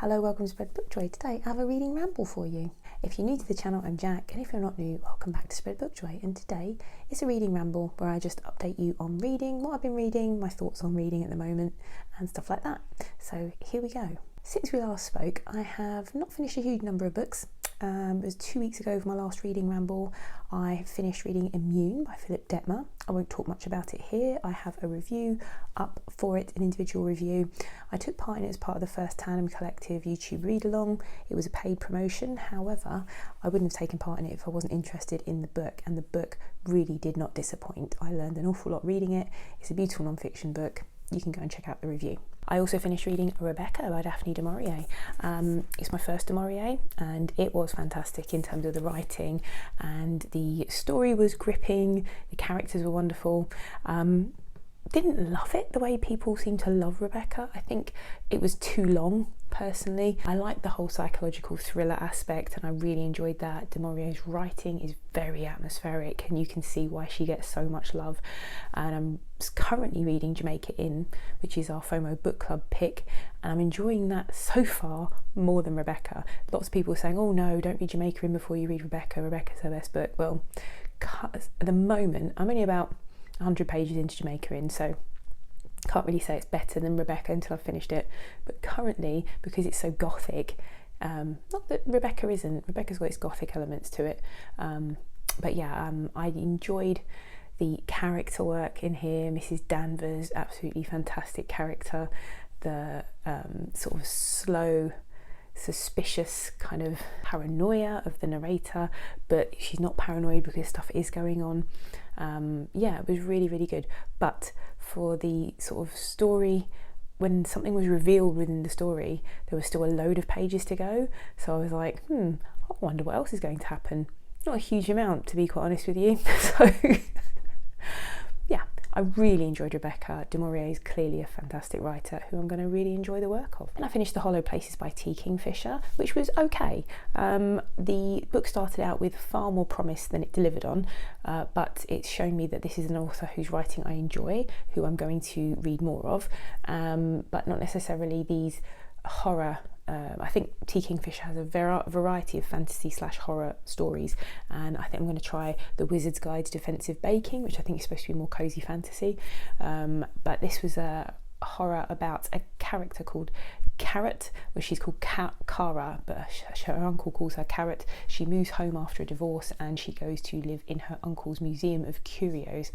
Hello, welcome to Spread Book Joy. Today I have a reading ramble for you. If you're new to the channel, I'm Jack, and if you're not new, welcome back to Spread Book Joy. And today it's a reading ramble where I just update you on reading, what I've been reading, my thoughts on reading at the moment, and stuff like that. So here we go. Since we last spoke, I have not finished a huge number of books. It was 2 weeks ago for my last reading ramble. I finished reading Immune by Philip Detmer. I won't talk much about it here. I have a review up for it, an individual review. I took part in it as part of the First Tandem Collective YouTube read-along. It was a paid promotion. However, I wouldn't have taken part in it if I wasn't interested in the book, and the book really did not disappoint. I learned an awful lot reading it. It's a beautiful non-fiction book. You can go and check out the review. I also finished reading Rebecca by Daphne du Maurier. It's my first du Maurier, and it was fantastic in terms of the writing, and the story was gripping, the characters were wonderful. Didn't love it the way people seem to love Rebecca. I think it was too long, personally. I like the whole psychological thriller aspect, and I really enjoyed that. Du Maurier's writing is very atmospheric, and you can see why she gets so much love. And I'm currently reading Jamaica Inn, which is our FOMO book club pick, and I'm enjoying that so far more than Rebecca. Lots of people are saying, oh no, don't read Jamaica Inn before you read Rebecca. Rebecca's her best book. Well, at the moment, I'm only about 100 pages into Jamaica Inn, so can't really say it's better than Rebecca until I've finished it. But currently, because it's so gothic, not that Rebecca isn't, Rebecca's got its gothic elements to it, but yeah, I enjoyed the character work in here. Mrs. Danvers, absolutely fantastic character. The sort of slow, suspicious kind of paranoia of the narrator, but she's not paranoid because stuff is going on. Yeah, it was really good. But for the sort of story, when something was revealed within the story, there was still a load of pages to go. So I was like, I wonder what else is going to happen. Not a huge amount, to be quite honest with you. So yeah, I really enjoyed Rebecca. Du Maurier is clearly a fantastic writer who I'm going to really enjoy the work of. And I finished The Hollow Places by Kingfisher, which was okay. The book started out with far more promise than it delivered on, but it's shown me that this is an author whose writing I enjoy, who I'm going to read more of, but not necessarily these horror. I think T. Kingfisher has a variety of fantasy/horror stories, and I think I'm going to try The Wizard's Guide to Defensive Baking, which I think is supposed to be more cozy fantasy, but this was a horror about a character called Carrot, where she's called Cara, but her uncle calls her Carrot. She moves home after a divorce, and she goes to live in her uncle's museum of curios,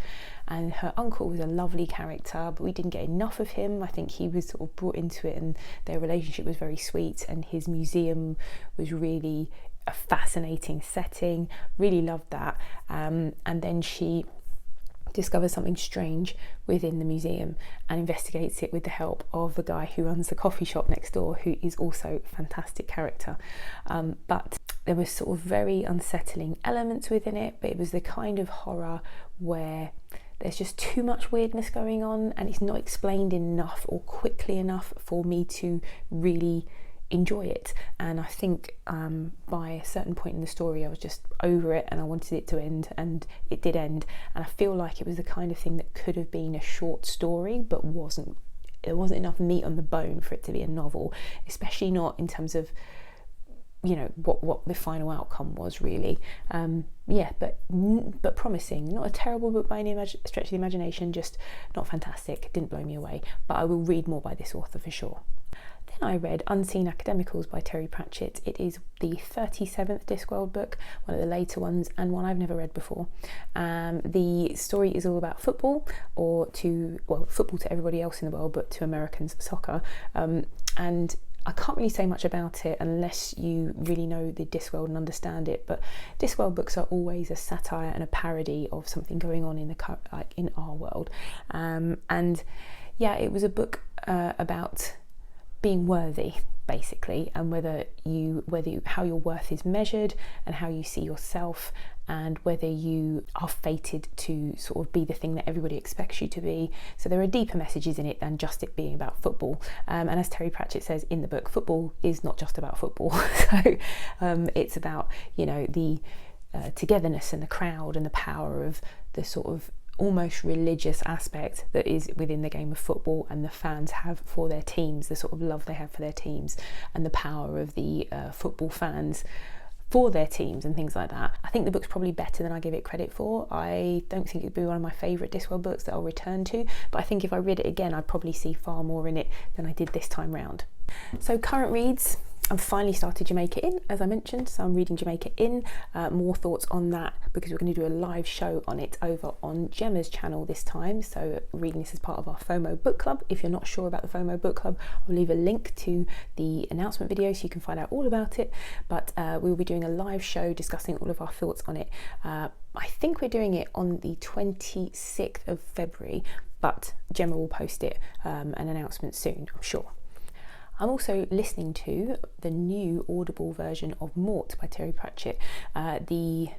and her uncle was a lovely character, but we didn't get enough of him. I think he was sort of brought into it, and their relationship was very sweet, and his museum was really a fascinating setting. Really loved that. And then she discovers something strange within the museum and investigates it with the help of the guy who runs the coffee shop next door, who is also a fantastic character. But there was sort of very unsettling elements within it, but it was the kind of horror where there's just too much weirdness going on, and it's not explained enough or quickly enough for me to really enjoy it. And I think by a certain point in the story I was just over it, and I wanted it to end, and it did end. And I feel like it was the kind of thing that could have been a short story, but there wasn't enough meat on the bone for it to be a novel, especially not in terms of, you know, what the final outcome was really. Yeah, but promising. Not a terrible book by any stretch of the imagination, just not fantastic. Didn't blow me away, but I will read more by this author for sure. Then I read Unseen Academicals by Terry Pratchett. It is the 37th Discworld book, one of the later ones, and one I've never read before. The story is all about football, football to everybody else in the world, but to Americans, soccer. And I can't really say much about it unless you really know the Discworld and understand it, but Discworld books are always a satire and a parody of something going on in in our world. And yeah, it was a book about being worthy, basically, and how your worth is measured, and how you see yourself, and whether you are fated to sort of be the thing that everybody expects you to be. So there are deeper messages in it than just it being about football. And as Terry Pratchett says in the book, football is not just about football. So it's about, you know, the togetherness and the crowd and the power of the sort of almost religious aspect that is within the game of football, and the fans have for their teams, the sort of love they have for their teams, and the power of the football fans for their teams and things like that. I think the book's probably better than I give it credit for. I don't think it'd be one of my favourite Discworld books that I'll return to, but I think if I read it again, I'd probably see far more in it than I did this time round. So current reads, I've finally started Jamaica Inn, as I mentioned, so I'm reading Jamaica Inn. More thoughts on that because we're going to do a live show on it over on Gemma's channel this time, so reading this as part of our FOMO book club. If you're not sure about the FOMO book club, I'll leave a link to the announcement video so you can find out all about it, but we'll be doing a live show discussing all of our thoughts on it. I think we're doing it on the 26th of February, but Gemma will post it, an announcement soon, I'm sure. I'm also listening to the new Audible version of Mort by Terry Pratchett. The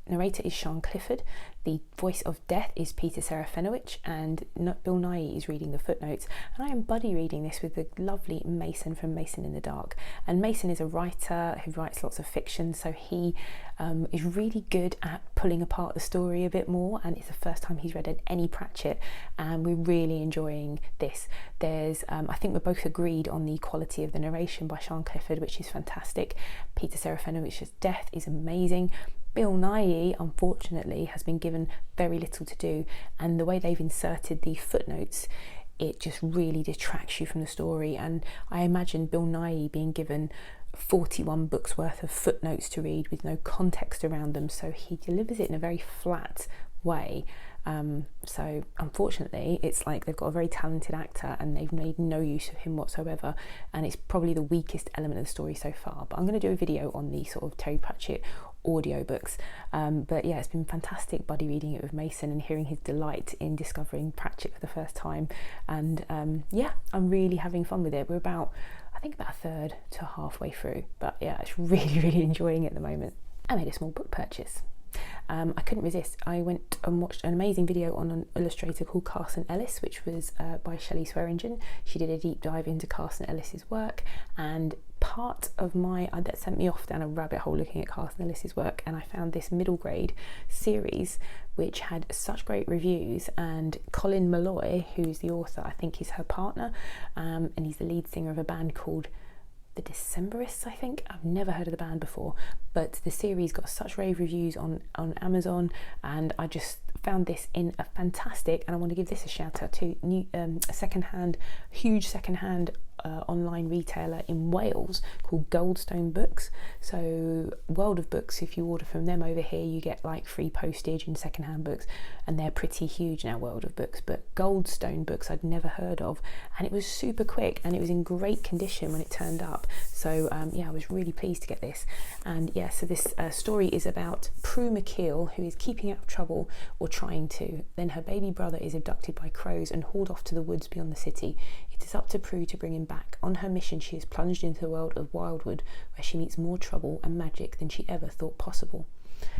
narrator is Sian Clifford, the voice of Death is Peter Serafinowicz, and Bill Nighy is reading the footnotes. And I am buddy reading this with the lovely Mason from Mason in the Dark. And Mason is a writer who writes lots of fiction, so he is really good at pulling apart the story a bit more, and it's the first time he's read any Pratchett, and we're really enjoying this. There's, I think we're both agreed on the quality of the narration by Sian Clifford, which is fantastic. Peter Serafinowicz's Death is amazing. Bill Nighy, unfortunately, has been given very little to do, and the way they've inserted the footnotes, it just really detracts you from the story. And I imagine Bill Nighy being given 41 books worth of footnotes to read with no context around them, so he delivers it in a very flat way. So unfortunately, it's like they've got a very talented actor and they've made no use of him whatsoever, and it's probably the weakest element of the story so far. But I'm going to do a video on the sort of Terry Pratchett audiobooks. But yeah, it's been fantastic buddy reading it with Mason and hearing his delight in discovering Pratchett for the first time. And yeah, I'm really having fun with it. We're about, I think about a third to halfway through, but yeah, it's really enjoying it at the moment. I made a small book purchase. I couldn't resist. I went and watched an amazing video on an illustrator called Carson Ellis, which was by Shelley Swearingen. She did a deep dive into Carson Ellis's work, and part of that sent me off down a rabbit hole looking at Carson Ellis's work, and I found this middle grade series which had such great reviews, and Colin Malloy, who's the author, I think he's her partner, and he's the lead singer of a band called The Decemberists, I think. I've never heard of the band before, but the series got such rave reviews on Amazon, and I just found this in a fantastic, and I want to give this a shout out to new huge secondhand online retailer in Wales called Goldstone Books. So World of Books, if you order from them over here, you get like free postage and secondhand books, and they're pretty huge now, World of Books. But Goldstone Books I'd never heard of, and it was super quick and it was in great condition when it turned up. So yeah, I was really pleased to get this. And yeah, so this story is about Prue McKeel, who is keeping out of trouble, or trying to. Then her baby brother is abducted by crows and hauled off to the woods beyond the city. It is up to Prue to bring him back. On her mission, she is plunged into the world of Wildwood, where she meets more trouble and magic than she ever thought possible.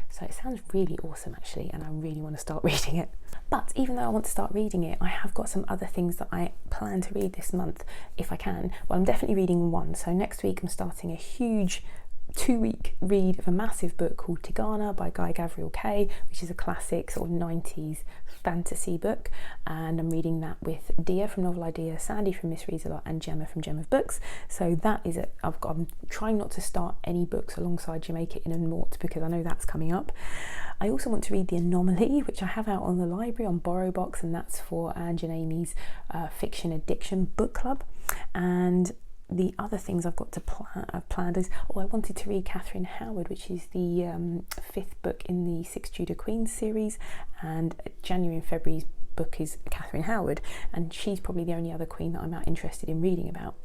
So it sounds really awesome actually, and I really want to start reading it. But even though I want to start reading it, I have got some other things that I plan to read this month if I can. Well, I'm definitely reading one. So next week I'm starting a huge 2-week read of a massive book called Tigana by Guy Gavriel Kay, which is a classic sort of 90s fantasy book, and I'm reading that with Dia from Novel Idea, Sandy from Miss Reads a Lot, and Gemma from Gemma Books. So that is it. I'm trying not to start any books alongside Jamaica Inn and Mort because I know that's coming up. I also want to read The Anomaly, which I have out on the library on BorrowBox, and that's for Ange and Amy's Fiction Addiction book club. And the other things I've got to planned is, I wanted to read Catherine Howard, which is the 5th book in the Six Tudor Queens series, and January and February's book is Catherine Howard, and she's probably the only other queen that I'm interested in reading about.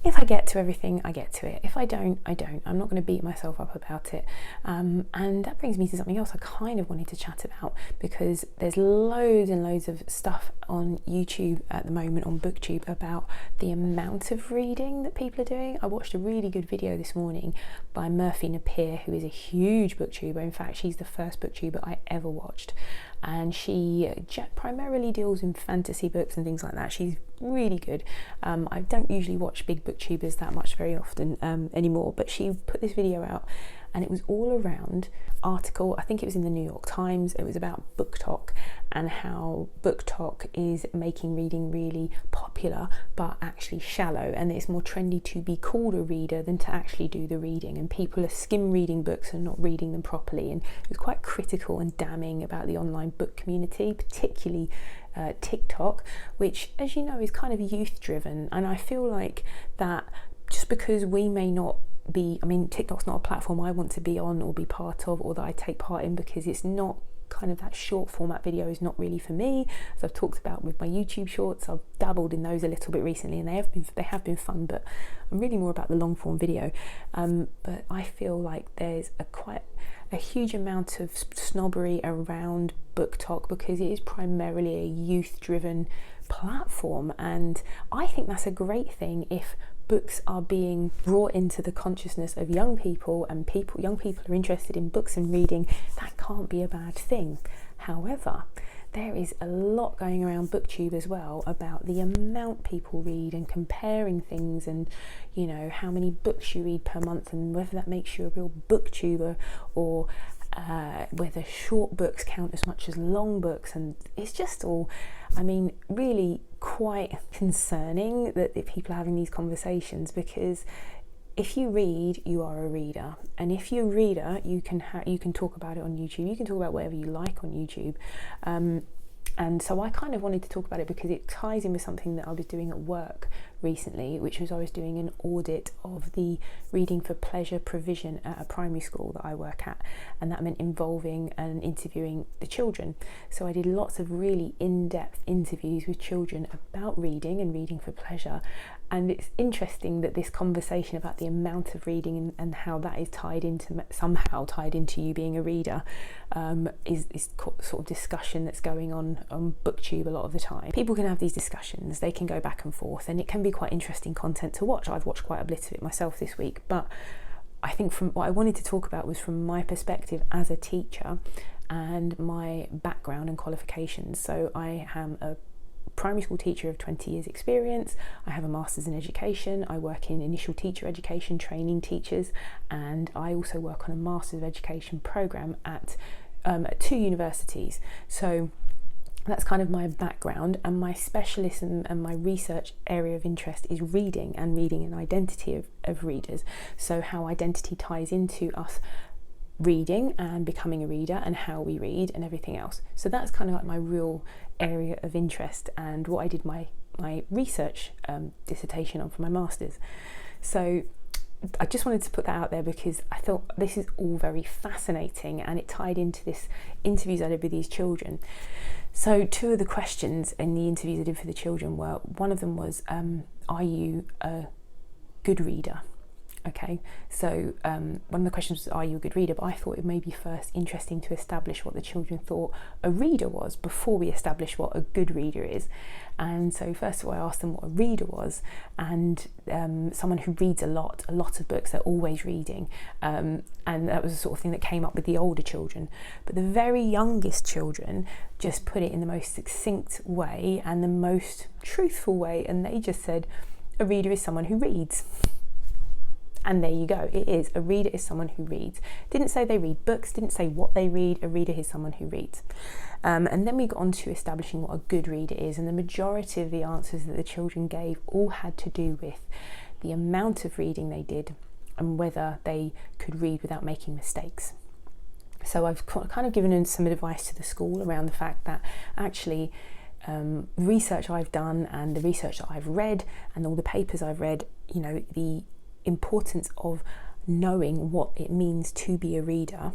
If I get to everything, I get to it. If I don't, I don't. I'm not going to beat myself up about it. And that brings me to something else I kind of wanted to chat about, because there's loads and loads of stuff on YouTube at the moment, on Booktube, about the amount of reading that people are doing. I watched a really good video this morning by Murphy Napier, who is a huge booktuber. In fact, she's the first booktuber I ever watched. And she primarily deals in fantasy books and things like that. She's really good. I don't usually watch big booktubers that much very often anymore, but she put this video out and it was all around article, I think it was in the New York Times, it was about BookTok and how BookTok is making reading really popular but actually shallow, and it's more trendy to be called a reader than to actually do the reading, and people are skim reading books and not reading them properly. And it was quite critical and damning about the online book community, particularly TikTok, which, as you know, is kind of youth driven. And I feel like that just because we may not be, I mean, TikTok's not a platform I want to be on or be part of, or that I take part in, because it's not kind of, that short format video is not really for me. As I've talked about with my YouTube shorts, I've dabbled in those a little bit recently and they have been fun, but I'm really more about the long form video. But I feel like there's quite a huge amount of snobbery around BookTok because it is primarily a youth driven platform, and I think that's a great thing if books are being brought into the consciousness of young people, and young people are interested in books and reading. That can't be a bad thing. However, there is a lot going around Booktube as well about the amount people read and comparing things, and you know, how many books you read per month and whether that makes you a real booktuber, or whether short books count as much as long books. And it's just all, I mean, really quite concerning that people are having these conversations, because if you read, you are a reader, and if you're a reader, you can talk about it on YouTube, you can talk about whatever you like on YouTube. And so I kind of wanted to talk about it because it ties in with something that I was doing at work recently, which was I was doing an audit of the reading for pleasure provision at a primary school that I work at, and that meant involving and interviewing the children. So I did lots of really in-depth interviews with children about reading and reading for pleasure. And it's interesting that this conversation about the amount of reading and how that is somehow tied into you being a reader is sort of discussion that's going on Booktube a lot of the time. People can have these discussions, they can go back and forth, and it can be quite interesting content to watch. I've watched quite a bit of it myself this week, but I think from what I wanted to talk about was from my perspective as a teacher and my background and qualifications. So I am a primary school teacher of 20 years experience. I have a master's in education. I work in initial teacher education, training teachers, and I also work on a master's of education program at 2 universities. So that's kind of my background, and my specialism and my research area of interest is reading and identity of readers. So how identity ties into us reading and becoming a reader, and how we read and everything else. So that's kind of like my real area of interest and what I did my research dissertation on for my master's. So I just wanted to put that out there because I thought this is all very fascinating, and it tied into this interviews I did with these children. So 2 of the questions in the interviews I did for the children were, one of them was, are you a good reader? Okay, so one of the questions was, are you a good reader? But I thought it may be first interesting to establish what the children thought a reader was before we establish what a good reader is. And so first of all, I asked them what a reader was, and someone who reads a lot of books, they're always reading, and that was the sort of thing that came up with the older children. But the very youngest children just put it in the most succinct way and the most truthful way, and they just said, a reader is someone who reads. And there you go, it is. A reader is someone who reads. Didn't say they read books, didn't say what they read. A reader is someone who reads. And then we got on to establishing what a good reader is, and the majority of the answers that the children gave all had to do with the amount of reading they did and whether they could read without making mistakes. So I've kind of given them some advice to the school around the fact that actually research I've done and the research that I've read and all the papers I've read, you know, the importance of knowing what it means to be a reader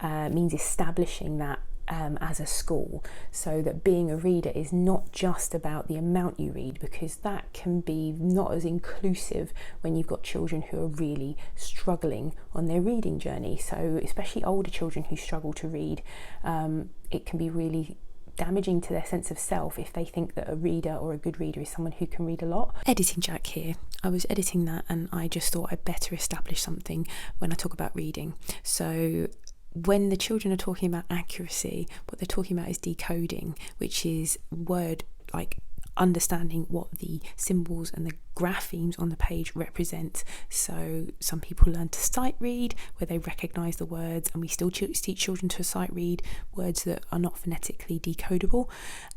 means establishing that as a school, so that being a reader is not just about the amount you read, because that can be not as inclusive when you've got children who are really struggling on their reading journey. So especially older children who struggle to read, it can be really damaging to their sense of self if they think that a reader or a good reader is someone who can read a lot. Editing Jack here. I was editing that and I just thought I'd better establish something when I talk about reading. So when the children are talking about accuracy, what they're talking about is decoding, which is word like understanding what the symbols and the graphemes on the page represent. So some people learn to sight read, where they recognise the words, and we still teach children to sight read words that are not phonetically decodable,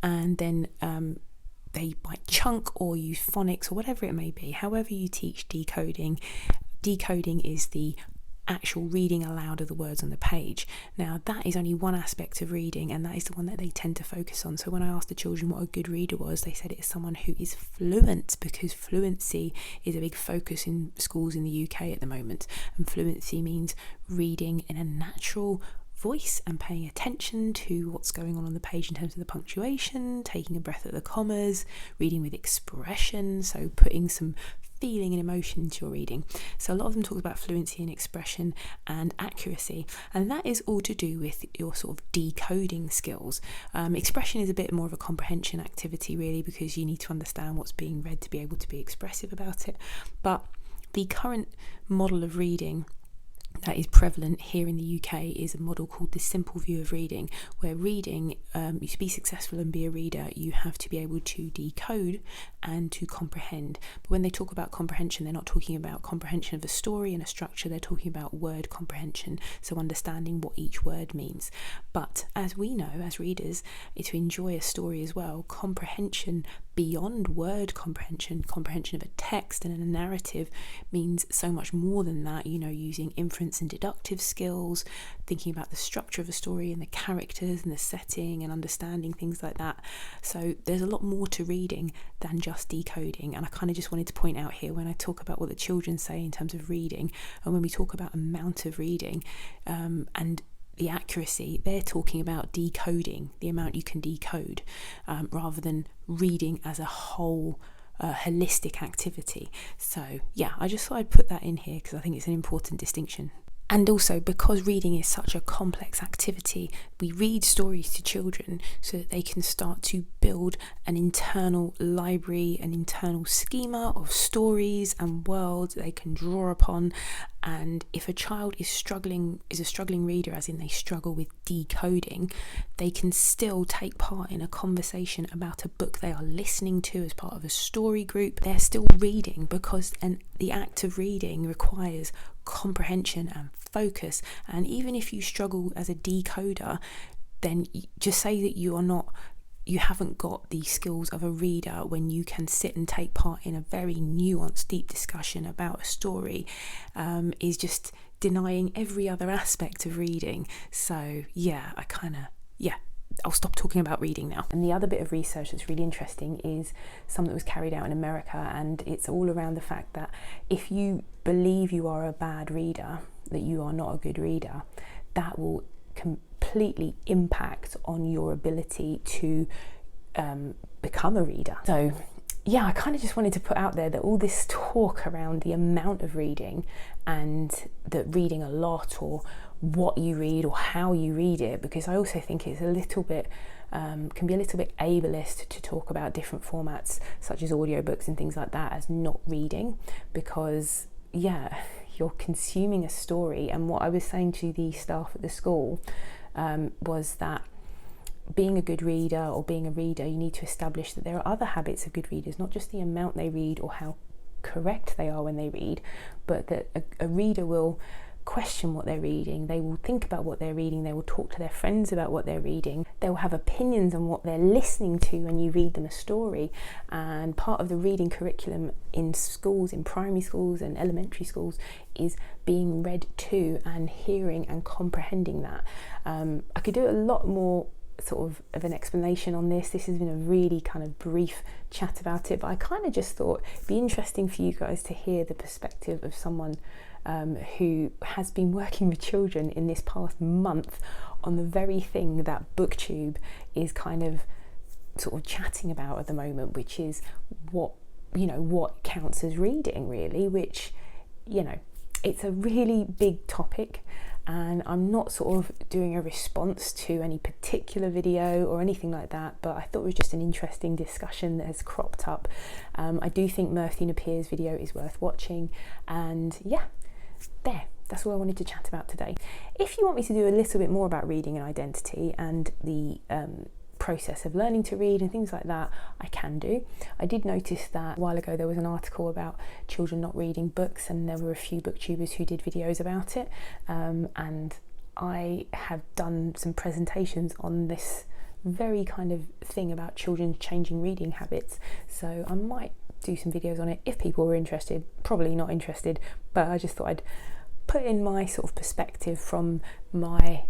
and then they might chunk or use phonics or whatever it may be. However you teach decoding is the actual reading aloud of the words on the page. Now that is only one aspect of reading, and that is the one that they tend to focus on. So when I asked the children what a good reader was, they said it is someone who is fluent, because fluency is a big focus in schools in the UK at the moment, and fluency means reading in a natural voice and paying attention to what's going on the page in terms of the punctuation, taking a breath at the commas, reading with expression, so putting some feeling and emotion into your reading. So a lot of them talk about fluency and expression and accuracy, and that is all to do with your sort of decoding skills. Expression is a bit more of a comprehension activity really, because you need to understand what's being read to be able to be expressive about it. But the current model of reading that is prevalent here in the UK is a model called the simple view of reading, where reading, to be successful and be a reader, you have to be able to decode and to comprehend. But when they talk about comprehension, they're not talking about comprehension of a story and a structure, they're talking about word comprehension, so understanding what each word means. But as we know, as readers, to enjoy a story as well, comprehension beyond word comprehension of a text and a narrative means so much more than that, using inference and deductive skills, thinking about the structure of a story and the characters and the setting and understanding things like that. So there's a lot more to reading than just decoding, and I kind of just wanted to point out here, when I talk about what the children say in terms of reading, and when we talk about amount of reading and the accuracy, they're talking about decoding, the amount you can decode, rather than reading as a whole holistic activity. So yeah, I just thought I'd put that in here because I think it's an important distinction. And also, because reading is such a complex activity, we read stories to children so that they can start to build an internal library, an internal schema of stories and worlds they can draw upon. And if a child is a struggling reader, as in they struggle with decoding, they can still take part in a conversation about a book they are listening to as part of a story group. They're still reading, because the act of reading requires comprehension and focus. And even if you struggle as a decoder, then just say that you haven't got the skills of a reader when you can sit and take part in a very nuanced, deep discussion about a story, is just denying every other aspect of reading. So yeah, I'll stop talking about reading now. And the other bit of research that's really interesting is some that was carried out in America, and it's all around the fact that if you believe you are a bad reader, that you are not a good reader, that will completely impact on your ability to become a reader. So yeah, I kind of just wanted to put out there that all this talk around the amount of reading, and that reading a lot, or what you read or how you read it, because I also think it's a little bit can be a little bit ableist to talk about different formats such as audiobooks and things like that as not reading, because yeah, you're consuming a story. And what I was saying to the staff at the school was that being a good reader, or being a reader, you need to establish that there are other habits of good readers, not just the amount they read or how correct they are when they read, but that a reader will question what they're reading, they will think about what they're reading, they will talk to their friends about what they're reading, they will have opinions on what they're listening to when you read them a story. And part of the reading curriculum in schools, in primary schools and elementary schools, is being read to and hearing and comprehending that. I could do a lot more sort of an explanation on this. This has been a really kind of brief chat about it, but I kind of just thought it'd be interesting for you guys to hear the perspective of someone who has been working with children in this past month on the very thing that Booktube is kind of sort of chatting about at the moment, which is what counts as reading, really, which, it's a really big topic. And I'm not sort of doing a response to any particular video or anything like that, but I thought it was just an interesting discussion that has cropped up. I do think Murthy Napier's video is worth watching, and yeah, that's all I wanted to chat about today. If you want me to do a little bit more about reading and identity and the process of learning to read and things like that, I can do. I did notice that a while ago there was an article about children not reading books, and there were a few booktubers who did videos about it, and I have done some presentations on this very kind of thing about children changing reading habits, so I might do some videos on it if people were interested. Probably not interested, but I just thought I'd put in my sort of perspective from my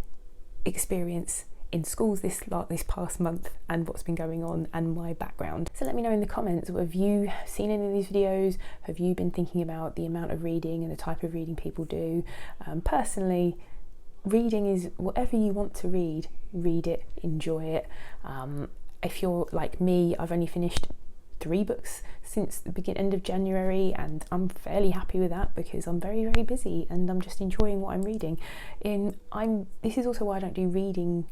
experience in schools this past month and what's been going on and my background. So let me know in the comments, have you seen any of these videos? Have you been thinking about the amount of reading and the type of reading people do? Personally, reading is whatever you want to read it, enjoy it. If you're like me, I've only finished 3 books since the end of January, and I'm fairly happy with that because I'm very, very busy and I'm just enjoying what I'm reading. This is also why I don't do reading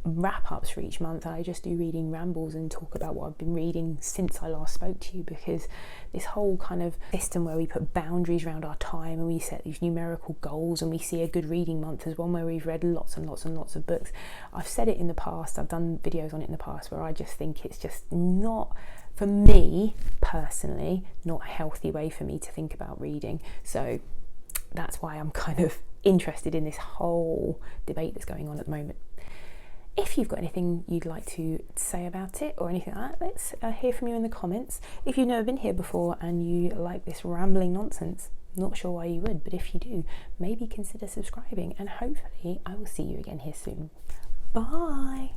wrap-ups for each month. I just do reading rambles and talk about what I've been reading since I last spoke to you, because this whole kind of system where we put boundaries around our time and we set these numerical goals, and we see a good reading month as one where we've read lots and lots and lots of books. I've said it in the past, I've done videos on it in the past, where I just think it's just not, for me personally, not a healthy way for me to think about reading. So that's why I'm kind of interested in this whole debate that's going on at the moment. If you've got anything you'd like to say about it or anything like that, let's hear from you in the comments. If you've never been here before and you like this rambling nonsense, not sure why you would, but if you do, maybe consider subscribing, and hopefully I will see you again here soon. Bye!